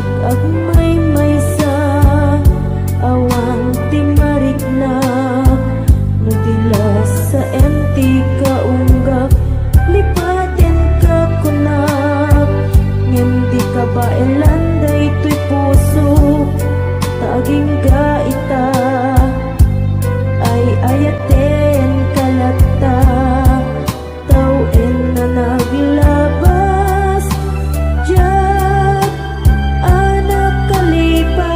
nag-agmay may sa awan ti mariklak no dilas sa empty kaunggak lipaten ka kunak ngem di ka ba elanday to'y puso taging gaita ay ayaten kalata tawin na naglabas Diyak anak kalipat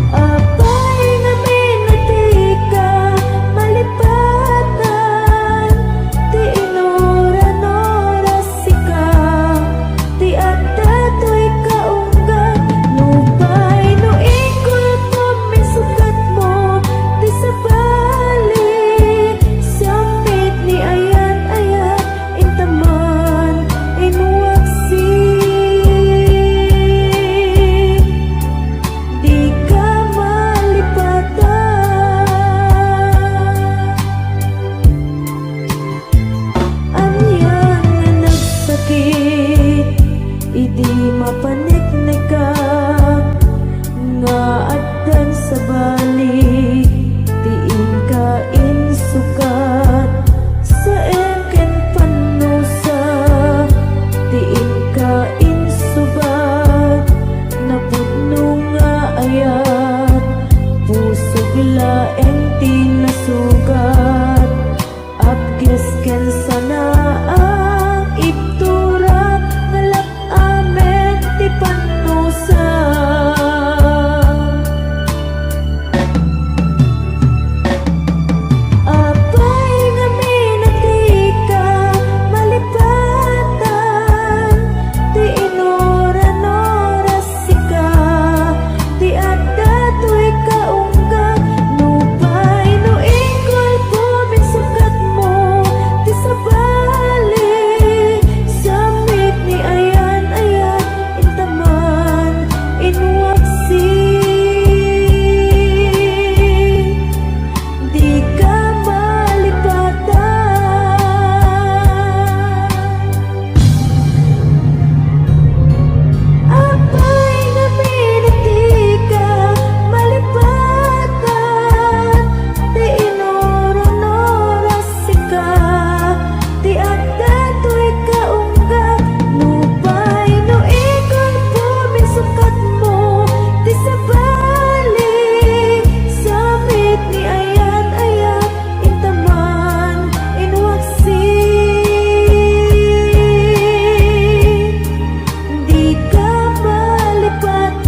apay nga minati ka malipatan ti inuran-oras sika ti adato'y kaunggat nupay no ikul po misukat mo ti sabali samit ni ayat-ayat intaman inwaksi di ka malipatan Anyan nga nagsakit Idi mapaniknik ka Nga addan sa balik Tiin ka insukat Sa eken panusa Tiin ka insubat Napudno nga ayat Pusog laeng tinasugat Apkes ken sana ang iptura ngalak amen ti panusa apay nga minati ka malipatan ti inuran-oras sika ti adato'y kaunggat nupay no ikol po minsukat mo ti sabali samit ni ayan-ayat intaman inwaksi di ka malipatan apay nga minati ka malipatan ti inuran-oras sika ti adato'y kaunggat nupay no ikol po minsukat mo ti sabali samit ni ayat-ayat intaman inwaksi di ka malipatan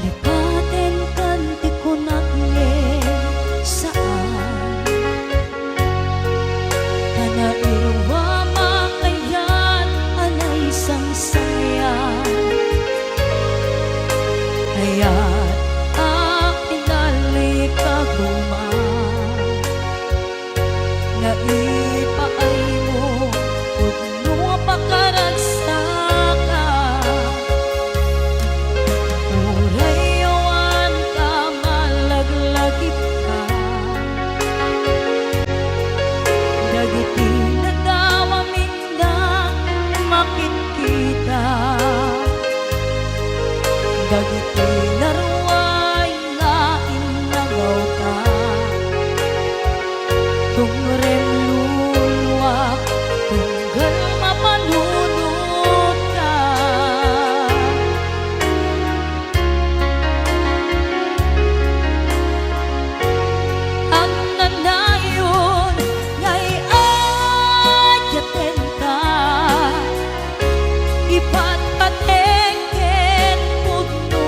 lipaten kan ti kunak saan Tanairuwa makayan anay sangsayan Ayat tingali kaguma Nga ipaay mo Pudno pakaragsakan Urayawan ka malaglagip ka Dagiti nagawamin na makikita Dagiti naruay nga inagaw ka Tungrem luluwak tunggal mapanunod ka Ang nanayon ngay ayaten ka Ipatpatengken pudno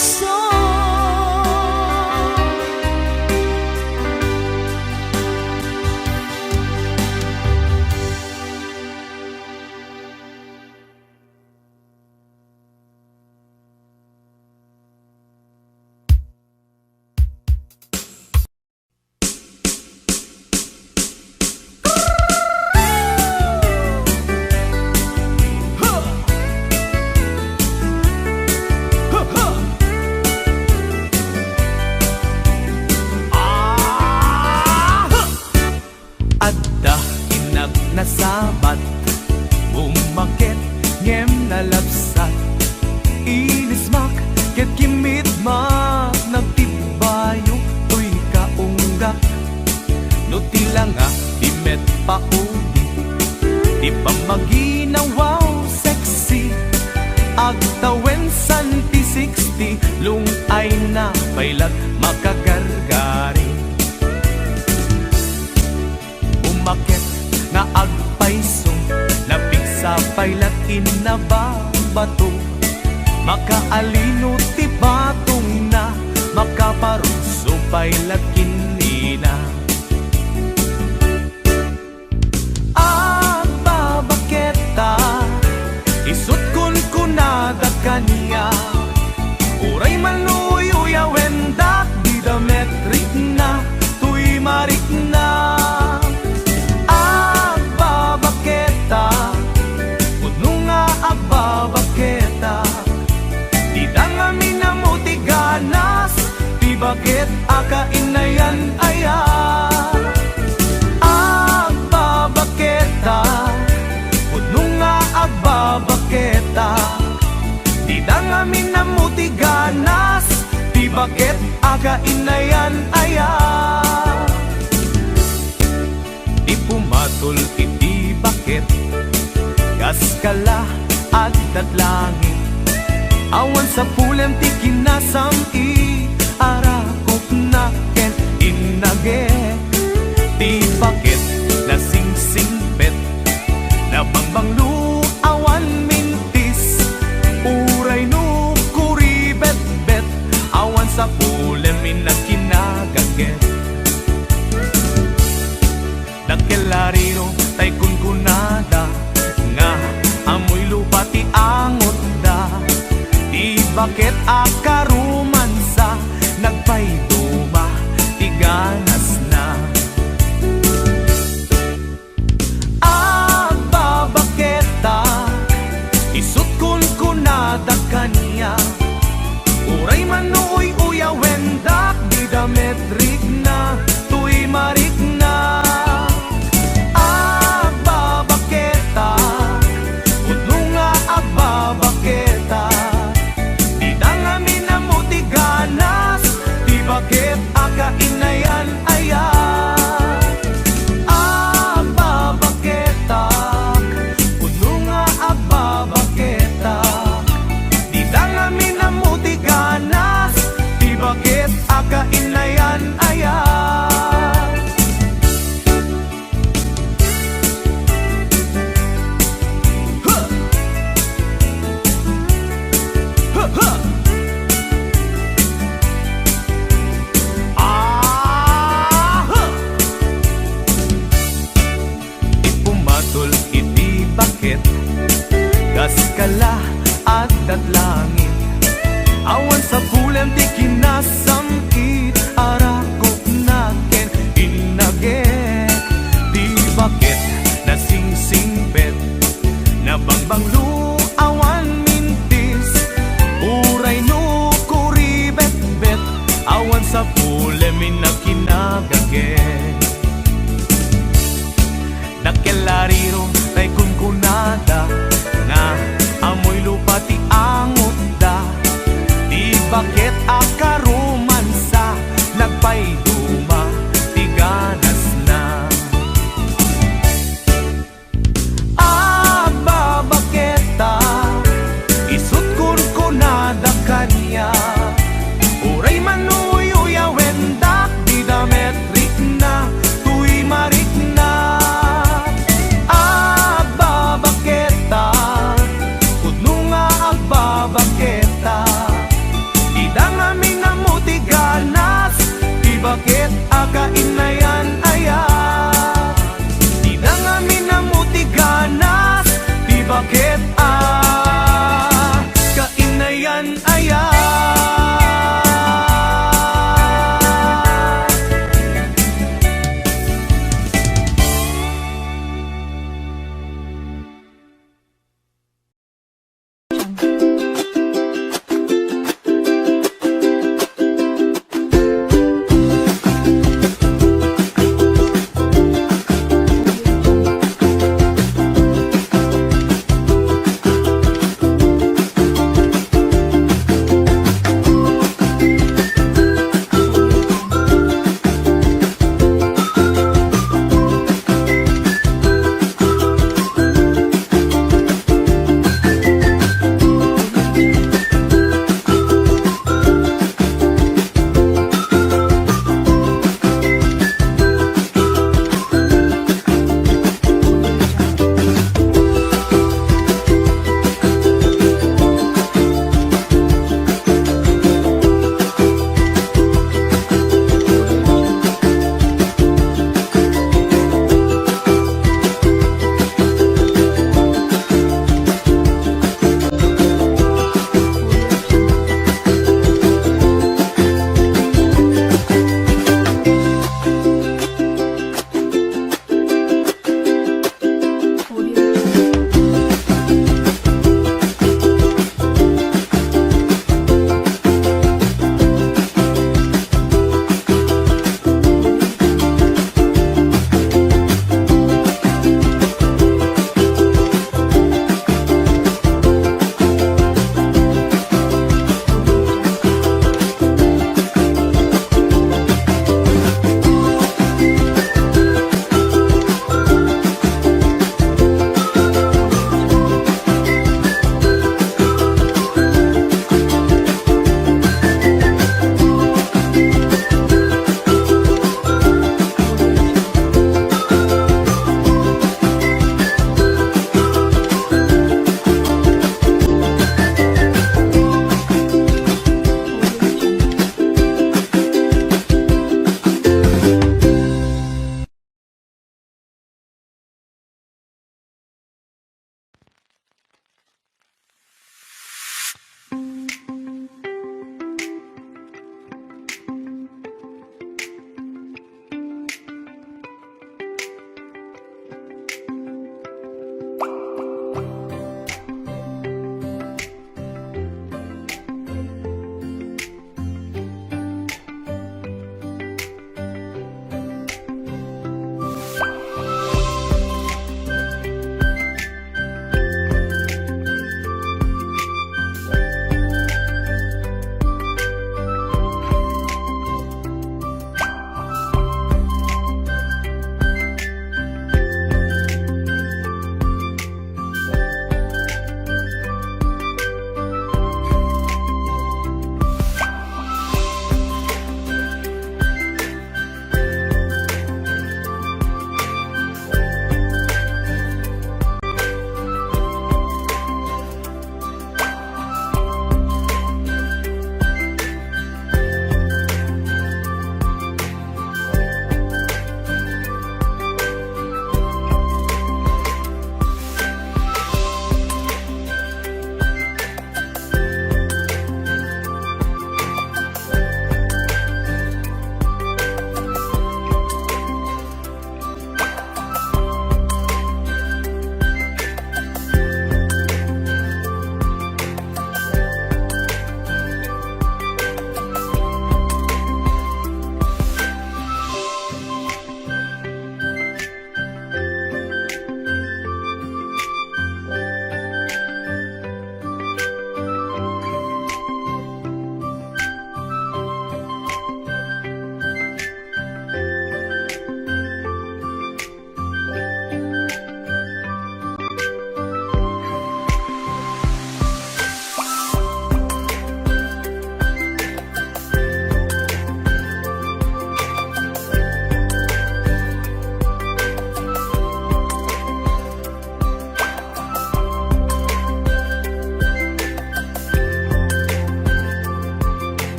puso. Adda inag nasabat, umakit ngem nalabsat, inismak ket kimidmak, nagtibayo tuy kaunggak. No tila nga di met paudi, di pa maginawaw sexy, agtawen santi 60, lungay na pailag makagargari. Umakit nga agpaiso, labig sa pailat inababato, makaalino ti batong na, makaparuso pailat kinina. Agbabaketa, isut kun kunada kaniya, uray manuy-uya wendak, di dametrik na, tuy marik na. Bakit akainayan aya, agbabaketa, puno nga agbabaketa, di dangamin na mutiganas, di bakit akainayan aya. Di pumatol iti bakit, kaskala agdat langit, awan sa pulem ti kinasam-i, arakop na ken inage, ti bakit na sing-singpet, na bangbanglu awan mintis, uray no kuribet-bet, awan sa pulem inakinagaget. Dakelariro tay kunkunada, nga amoy lupa ti angot da, di bakit akarumansa, nagpayduma, tiganas na. Agbabaketa, isut kun kunada kaniya, uray manuy-uya wendak, di dametrik na, tuy marik na. Agbabaketa, puno nga agbabaketa, di dangamin na mutiganas, bakit akainayan aya, agbabaketak, puno nga agbabaketak, di dangamin na mutiganas, di bakit akainayan aya. Kaskala at langit, awan sa pulem ti kinasam-it, arakop na ken inaget, di bakit na sing-singpet, na bangbanglu awan mintis, uray no kuribet-bet, awan sa pulem inakinagaget. Dakelariro tay kunkunada, nga amoy lupa ti angot da, di bakit akarumansa, nagpayduma, tiganas na. Agbabaketa, isut kun kunada kaniya, uray manuy-uya wendak, di dametrik na, tuy marik na. Agbabaketa, puno nga agba Idang amin